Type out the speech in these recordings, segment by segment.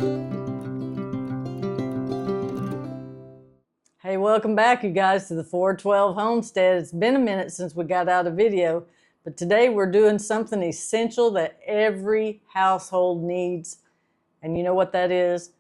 Hey, welcome back, you guys, to the 412 Homestead. It's been a minute since we got out a video, but today we're doing something essential that every household needs. And you know what that is?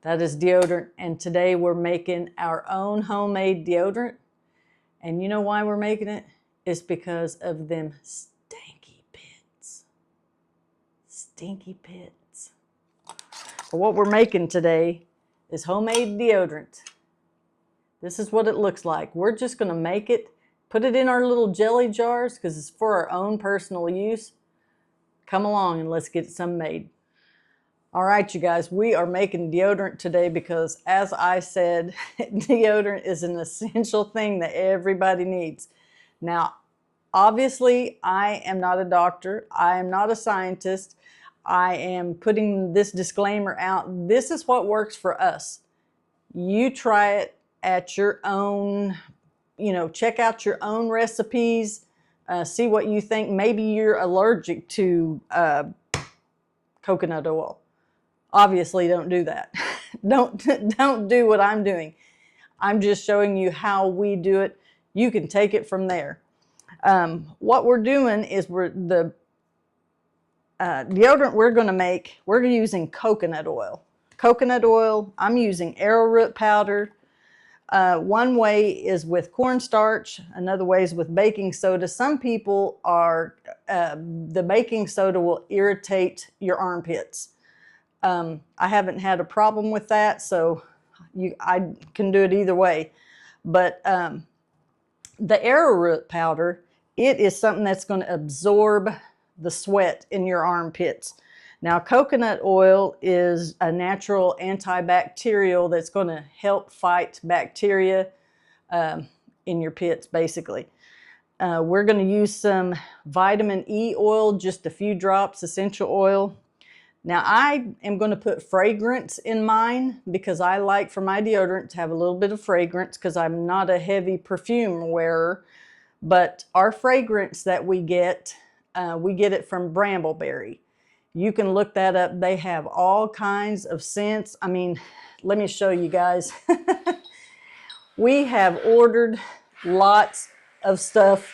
That is deodorant. And today we're making our own homemade deodorant. And you know why we're making it? It's because of them stinky pits. Stinky pits. But what we're making today is homemade deodorant. This is what it looks like. We're just going to make it, put it in our little jelly jars because it's for our own personal use. Come along and let's get some made. All right, you guys, we are making deodorant today because, as I said, deodorant is an essential thing that everybody needs. Now, obviously, I am not a doctor. I am not a scientist. I am putting this disclaimer out. This is what works for us. You try it at your own, check out your own recipes, see what you think. Maybe you're allergic to coconut oil. Obviously, don't do that. Don't do what I'm doing. I'm just showing you how we do it. You can take it from there. What we're doing is the deodorant we're going to make, we're using coconut oil. Coconut oil, I'm using arrowroot powder. One way is with cornstarch, another way is with baking soda. Some people are, the baking soda will irritate your armpits. I haven't had a problem with that, so I can do it either way. But the arrowroot powder, it is something that's going to absorb the sweat in your armpits. Now, coconut oil is a natural antibacterial that's going to help fight bacteria in your pits, basically. We're going to use some vitamin E oil, just a few drops, essential oil. Now, I am going to put fragrance in mine because I like for my deodorant to have a little bit of fragrance because I'm not a heavy perfume wearer. But our fragrance that we get it from Brambleberry. You can look that up. They have all kinds of scents. I mean, let me show you guys. We have ordered lots of stuff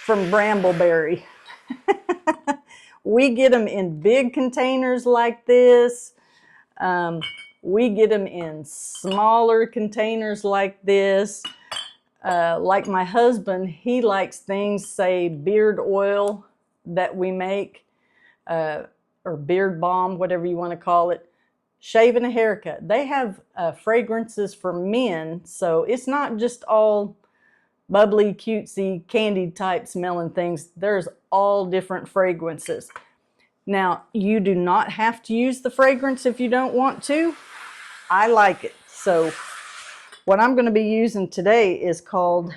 from Brambleberry. We get them in big containers like this. We get them in smaller containers like this. Like my husband, he likes things, say beard oil that we make, or beard balm, whatever you want to call it, shaving a haircut. They have fragrances for men, so it's not just all bubbly, cutesy, candy type smelling things. There's all different fragrances. Now, you do not have to use the fragrance if you don't want to. I like it. So what I'm going to be using today is called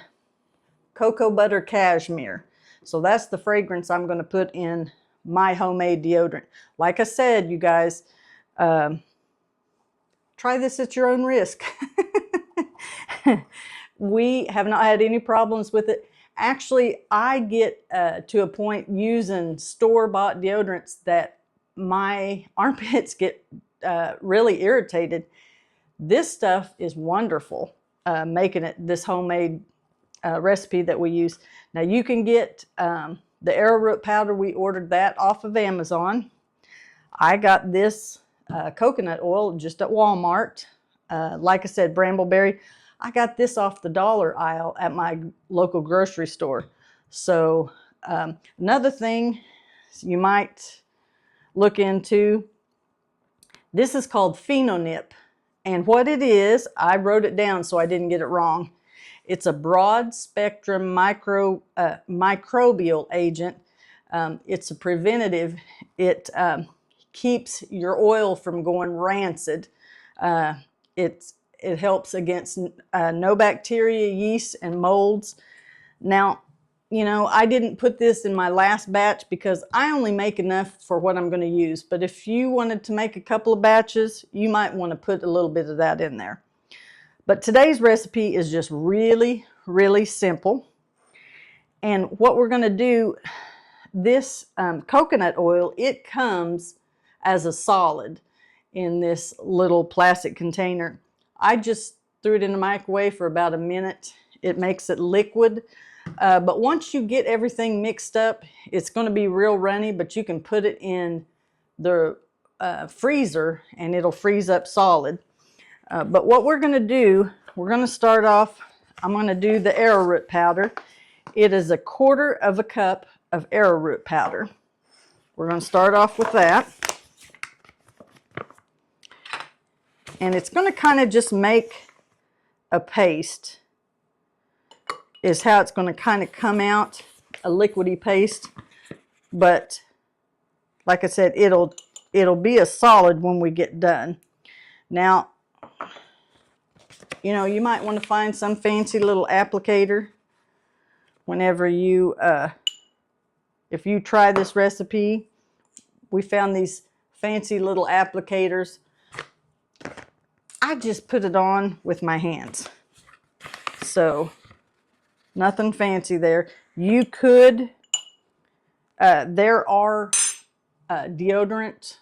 Cocoa Butter Cashmere. So that's the fragrance I'm going to put in my homemade deodorant. Like I said, you guys, try this at your own risk. We have not had any problems with it. Actually, I get to a point using store-bought deodorants that my armpits get really irritated. This stuff is wonderful, making it this homemade recipe that we use. Now, you can get the arrowroot powder. We ordered that off of Amazon. I got this coconut oil just at Walmart. Like I said, Brambleberry. I got this off the dollar aisle at my local grocery store. So another thing you might look into, this is called Phenonip. And what it is, I wrote it down so I didn't get it wrong. It's a broad spectrum microbial agent. It's a preventative. It keeps your oil from going rancid. It helps against no bacteria, yeast, and molds. Now, I didn't put this in my last batch because I only make enough for what I'm going to use. But if you wanted to make a couple of batches, you might want to put a little bit of that in there. But today's recipe is just really, really simple. And what we're going to do, this coconut oil, it comes as a solid. in this little plastic container. I just threw it in the microwave for about a minute. It makes it liquid. But once you get everything mixed up, it's going to be real runny, but you can put it in the freezer and it'll freeze up solid. But what we're going to do, we're going to start off, I'm going to do the arrowroot powder. It is 1/4 cup of arrowroot powder. We're going to start off with that. And it's going to kind of just make a paste, is how it's going to kind of come out, a liquidy paste. But like I said, it'll be a solid when we get done. Now, you know, you might want to find some fancy little applicator whenever you, if you try this recipe. We found these fancy little applicators. I just put it on with my hands. So, nothing fancy there. You could, there are deodorant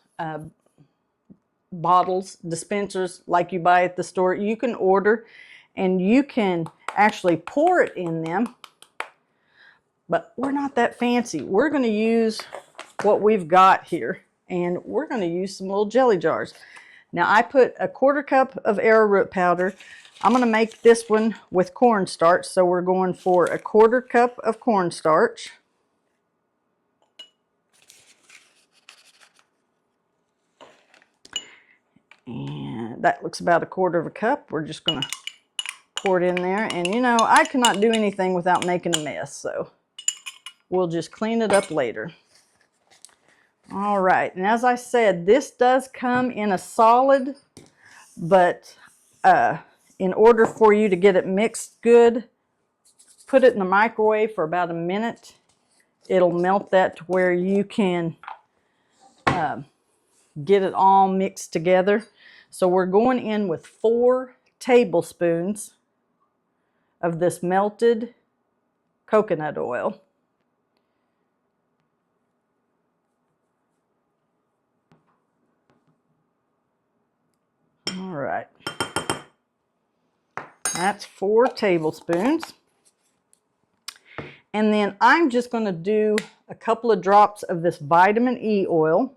bottles, dispensers like you buy at the store. You can order and you can actually pour it in them. But we're not that fancy. We're going to use what we've got here. And we're going to use some little jelly jars. Now I put 1/4 cup of arrowroot powder. I'm going to make this one with cornstarch. So we're going for 1/4 cup of cornstarch. And that looks about 1/4 cup. We're just going to pour it in there. And you know, I cannot do anything without making a mess. So we'll just clean it up later. All right, and as I said, this does come in a solid, but in order for you to get it mixed good, put it in the microwave for about a minute. It'll melt that to where you can get it all mixed together. So we're going in with 4 tablespoons of this melted coconut oil. All right, that's 4 tablespoons. And then I'm just going to do a couple of drops of this vitamin E oil.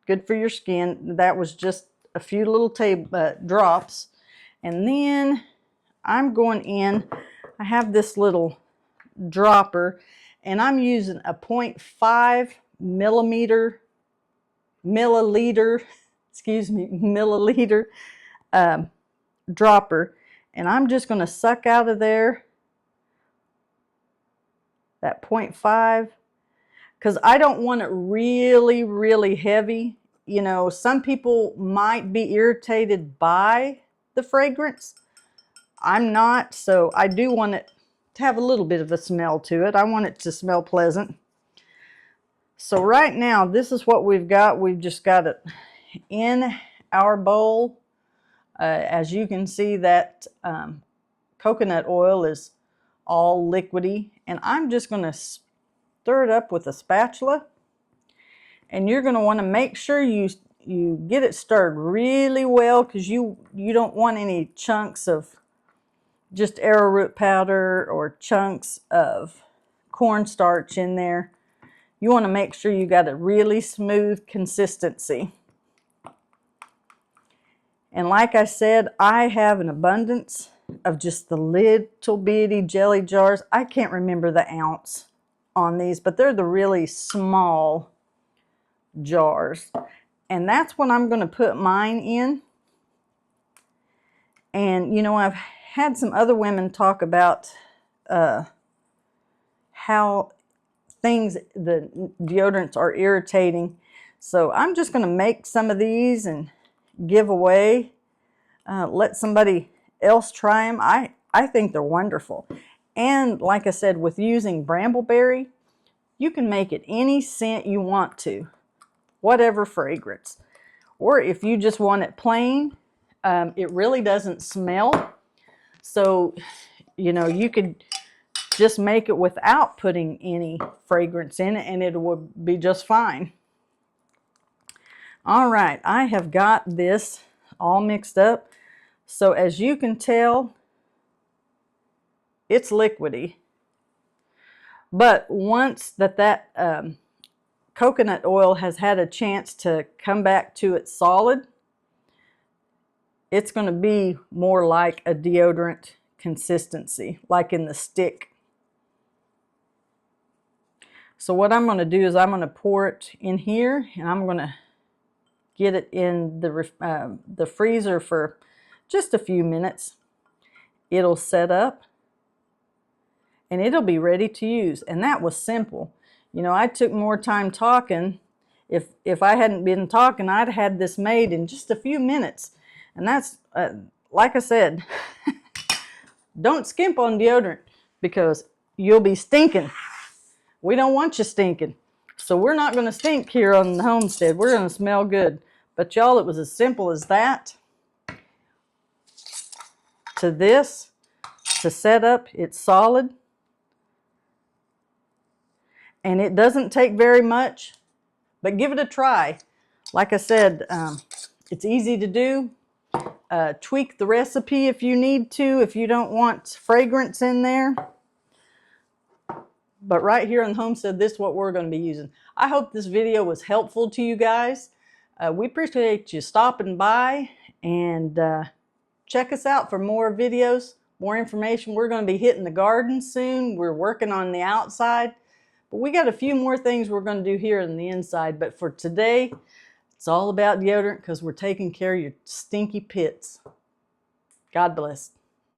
Good for your skin. That was just a few little drops. And then I'm going in, I have this little dropper, and I'm using a 0.5 milliliter dropper, and I'm just going to suck out of there that 0.5, because I don't want it really heavy. You know, some people might be irritated by the fragrance. I'm not, so I do want it to have a little bit of a smell to it. I want it to smell pleasant. So right now, this is what we've got. We've just got it in our bowl. As you can see, that coconut oil is all liquidy. And I'm just going to stir it up with a spatula. And you're going to want to make sure you get it stirred really well, because you don't want any chunks of just arrowroot powder or chunks of cornstarch in there. You want to make sure you got a really smooth consistency. And like I said, I have an abundance of just the little bitty jelly jars. I can't remember the ounce on these, but they're the really small jars. And that's what I'm going to put mine in. And you know, I've had some other women talk about how the deodorants are irritating. So I'm just going to make some of these and give away. Let somebody else try them. I think they're wonderful. And like I said, with using Brambleberry, you can make it any scent you want to, whatever fragrance. Or if you just want it plain, it really doesn't smell. So, you know, you could just make it without putting any fragrance in it, and it would be just fine. All right, I have got this all mixed up. So as you can tell, it's liquidy. But once that coconut oil has had a chance to come back to its solid, it's going to be more like a deodorant consistency, like in the stick. So what I'm going to do is I'm going to pour it in here, and I'm going to get it in the freezer for just a few minutes. It'll set up and it'll be ready to use. And that was simple. You know, I took more time talking. If I hadn't been talking, I'd had this made in just a few minutes. And that's, like I said, don't skimp on deodorant because you'll be stinking. We don't want you stinking. So we're not going to stink here on the homestead. We're going to smell good. But y'all, it was as simple as that. To this, to set up, it's solid. And it doesn't take very much, but give it a try. Like I said, it's easy to do. Tweak the recipe if you need to, if you don't want fragrance in there. But right here on the homestead, this is what we're going to be using. I hope this video was helpful to you guys. We appreciate you stopping by, and check us out for more videos, more information. We're going to be hitting the garden soon. We're working on the outside, but we got a few more things we're going to do here on the inside. But for today, it's all about deodorant because we're taking care of your stinky pits. God bless.